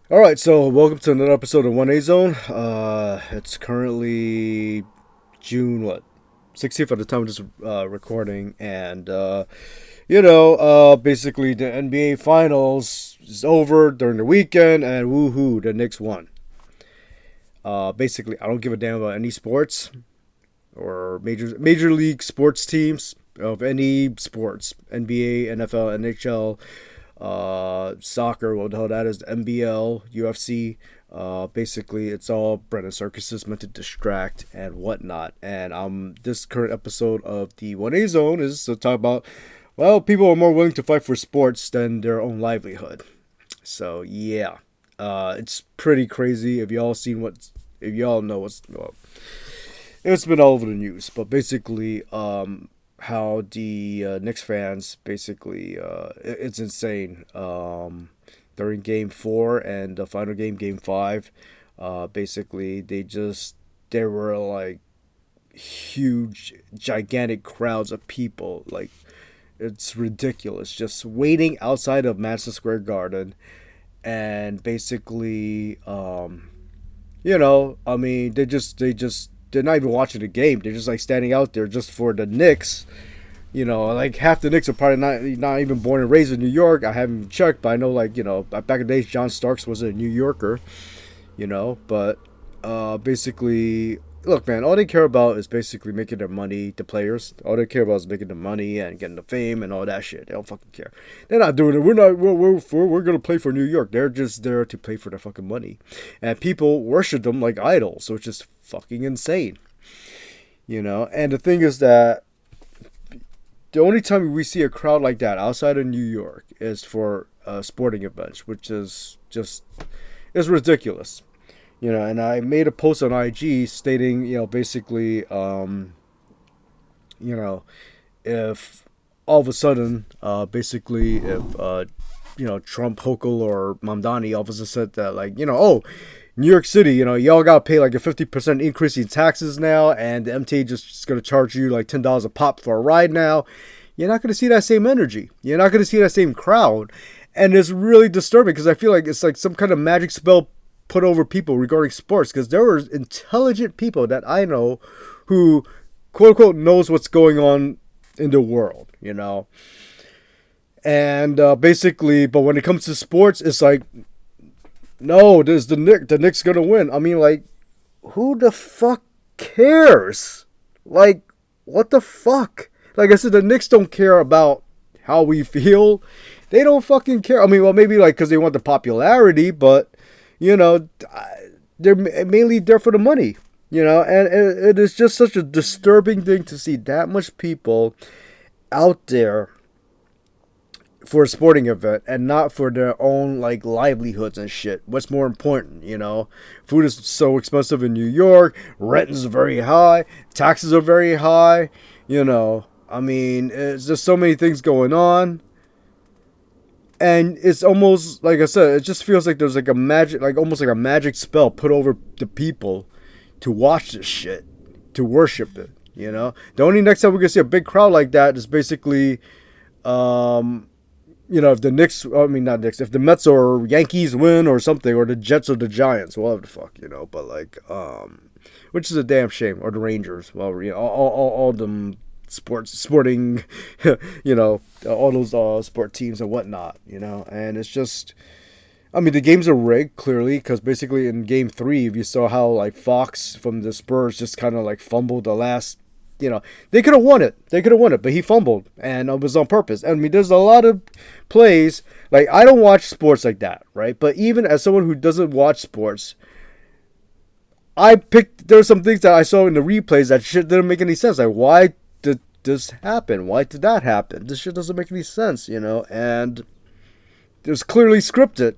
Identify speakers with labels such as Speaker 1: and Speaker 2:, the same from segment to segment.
Speaker 1: All right, so welcome to another episode of 1A Zone. It's currently June what 16th at the time of this recording, and basically the NBA Finals is over during the weekend, and woohoo, the Knicks won. Basically, I don't give a damn about any sports or major league sports teams of any sports, NBA, NFL, NHL, soccer, what the hell that is, NBL, UFC. Basically, it's all bread and circuses meant to distract and whatnot. And this current episode of the 1A Zone is to talk about, well, people are more willing to fight for sports than their own livelihood. So yeah, it's pretty crazy. If y'all know what's, well, it's been all over the news. But basically, how the Knicks fans basically, it's insane. During Game Four and the final game, Game Five, basically they were like huge, gigantic crowds of people. Like it's ridiculous, just waiting outside of Madison Square Garden, and basically, I mean, they're not even watching the game. They're just like standing out there just for the Knicks. Like half the Knicks are probably not even born and raised in New York. I haven't checked, but I know back in the days, John Starks was a New Yorker. But basically, look, man, all they care about is basically making their money. The players, all they care about is making the money and getting the fame and all that shit. They don't fucking care. They're not doing it. We're gonna play for New York. They're just there to play for their fucking money, and people worship them like idols, which is fucking insane. And the thing is that the only time we see a crowd like that outside of New York is for sporting events, which is ridiculous. And I made a post on IG stating, basically, you know, if all of a sudden, basically, if Trump, Hochul, or Mamdani all of a sudden said that, like, oh, New York City, y'all gotta pay like a 50% increase in taxes now, and the MTA just gonna charge you like $10 a pop for a ride now. You're not gonna see that same energy. You're not gonna see that same crowd, and it's really disturbing because I feel like it's like some kind of magic spell put over people regarding sports. Because there were intelligent people that I know who, quote unquote, knows what's going on in the world. And basically, but when it comes to sports, it's like, no, there's the Knicks gonna win. I mean, like, who the fuck cares? Like, what the fuck? Like I said, the Knicks don't care about how we feel. They don't fucking care. I mean, well, maybe like because they want the popularity, but you know, they're mainly there for the money. And it is just such a disturbing thing to see that much people out there for a sporting event and not for their own like livelihoods and shit. What's more important? Food is so expensive in New York, rent is very high, taxes are very high. I mean, it's just so many things going on. And it's almost like I said, it just feels like there's like a magic, like almost like a magic spell put over the people to watch this shit, to worship it. The only next time we're gonna see a big crowd like that is basically, if the Knicks, I mean not Knicks, if the Mets or Yankees win or something, or the Jets or the Giants, whatever the fuck. But like, which is a damn shame, or the Rangers. Well, all them sporting, all those sport teams and whatnot. And it's just, I mean, the games are rigged clearly because basically in Game 3, if you saw how like Fox from the Spurs just kind of like fumbled the last. They could have won it. But he fumbled, and it was on purpose. I mean, there's a lot of plays. Like, I don't watch sports like that, right? But even as someone who doesn't watch sports, there's some things that I saw in the replays that shit didn't make any sense. Like, why did this happen? Why did that happen? This shit doesn't make any sense. And it was clearly scripted.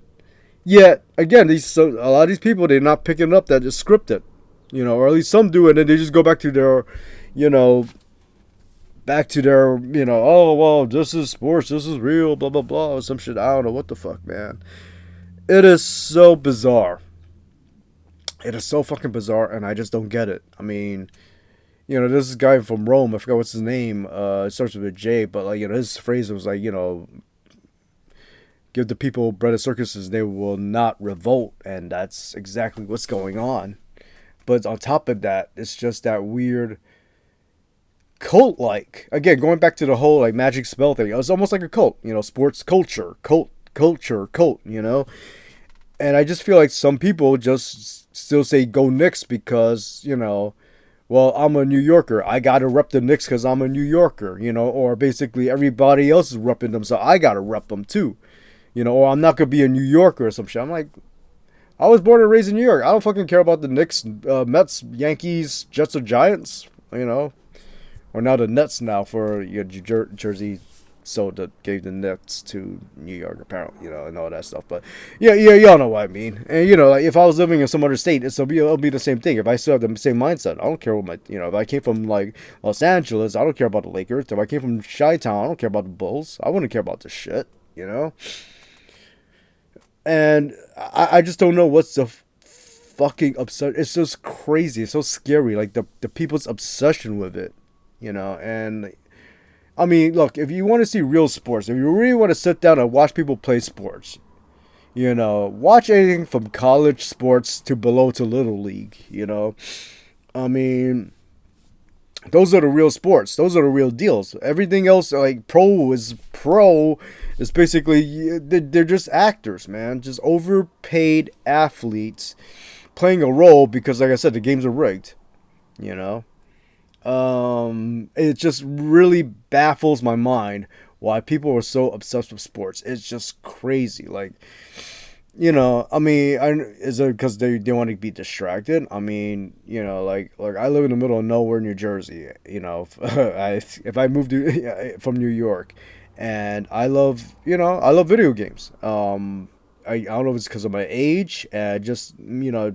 Speaker 1: Yet, again, a lot of these people, they're not picking up that it's scripted. Or at least some do, and then they just go back to their you know, oh, well, this is sports, this is real, blah, blah, blah, or some shit. I don't know what the fuck, man. It is so bizarre. It is so fucking bizarre, and I just don't get it. I mean, this guy from Rome, I forgot what's his name, it starts with a J, but, like, his phrase was like, give the people bread at circuses, they will not revolt, and that's exactly what's going on. But on top of that, it's just that weird cult like. Again, going back to the whole like magic spell thing, it's almost like a cult, sports culture, cult, And I just feel like some people just still say go Knicks because, well, I'm a New Yorker. I gotta rep the Knicks because I'm a New Yorker, or basically everybody else is repping them, so I gotta rep them too, or I'm not gonna be a New Yorker or some shit. I'm like, I was born and raised in New York. I don't fucking care about the Knicks, Mets, Yankees, Jets, or Giants, or now the Nets now for Jersey. So that gave the Nets to New York, apparently, and all that stuff. But yeah, y'all know what I mean. And like if I was living in some other state, it'll be the same thing. If I still have the same mindset, I don't care what if I came from like Los Angeles, I don't care about the Lakers. If I came from Chi-Town, I don't care about the Bulls. I wouldn't care about this shit. And I just don't know what's the fucking obsession. It's just crazy. It's so scary. Like the people's obsession with it, and. I mean, look, if you want to see real sports, if you really want to sit down and watch people play sports, watch anything from college sports to below to little league, I mean, those are the real sports. Those are the real deals. Everything else, like pro is basically, they're just actors, man. Just overpaid athletes playing a role because, like I said, the games are rigged, It just really baffles my mind why people are so obsessed with sports. It's just crazy. Like, I mean, is it because they want to be distracted? I mean, like I live in the middle of nowhere, New Jersey. If I moved from New York, and I love video games. I don't know if it's because of my age, just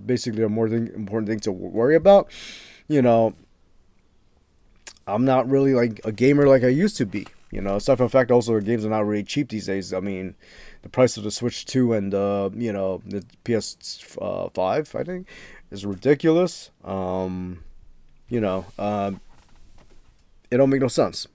Speaker 1: basically a more important thing to worry about. I'm not really like a gamer like I used to be. Aside from the fact also the games are not really cheap these days. I mean, the price of the Switch 2 and the PS5, I think, is ridiculous. It don't make no sense,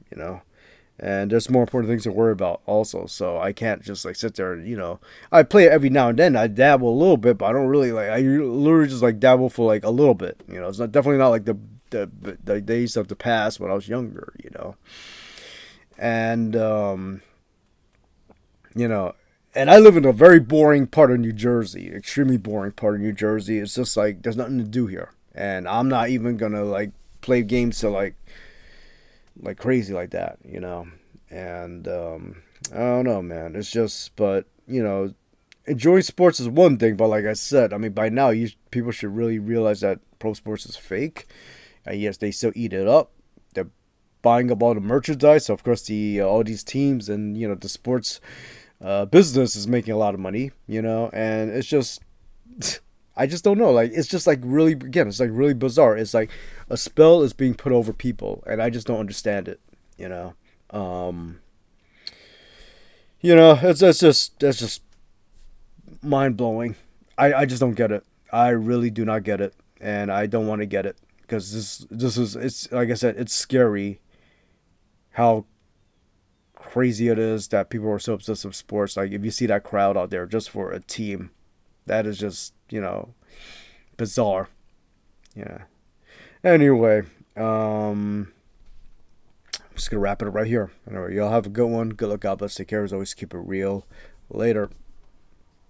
Speaker 1: And there's more important things to worry about also. So I can't just like sit there and, I play it every now and then. I dabble a little bit, but I don't really like, I literally just like dabble for like a little bit. It's not definitely not like the days of the past when I was younger, And, and I live in a very boring part of New Jersey, extremely boring part of New Jersey. It's just like, there's nothing to do here. And I'm not even going to like play games to like crazy like that, And, I don't know, man. It's just, but, enjoying sports is one thing, but like I said, I mean, by now, people should really realize that pro sports is fake. Yes, they still eat it up. They're buying up all the merchandise. So of course, the all these teams and the sports business is making a lot of money. And it's just, I just don't know. Like it's just like really, again, it's like really bizarre. It's like a spell is being put over people, and I just don't understand it. That's just mind blowing. I just don't get it. I really do not get it, and I don't want to get it. Because it's like I said, it's scary how crazy it is that people are so obsessed with sports. Like if you see that crowd out there just for a team, that is just, bizarre. Yeah. Anyway, I'm just going to wrap it up right here. Anyway, y'all have a good one. Good luck, God bless. Take care. As always, keep it real. Later.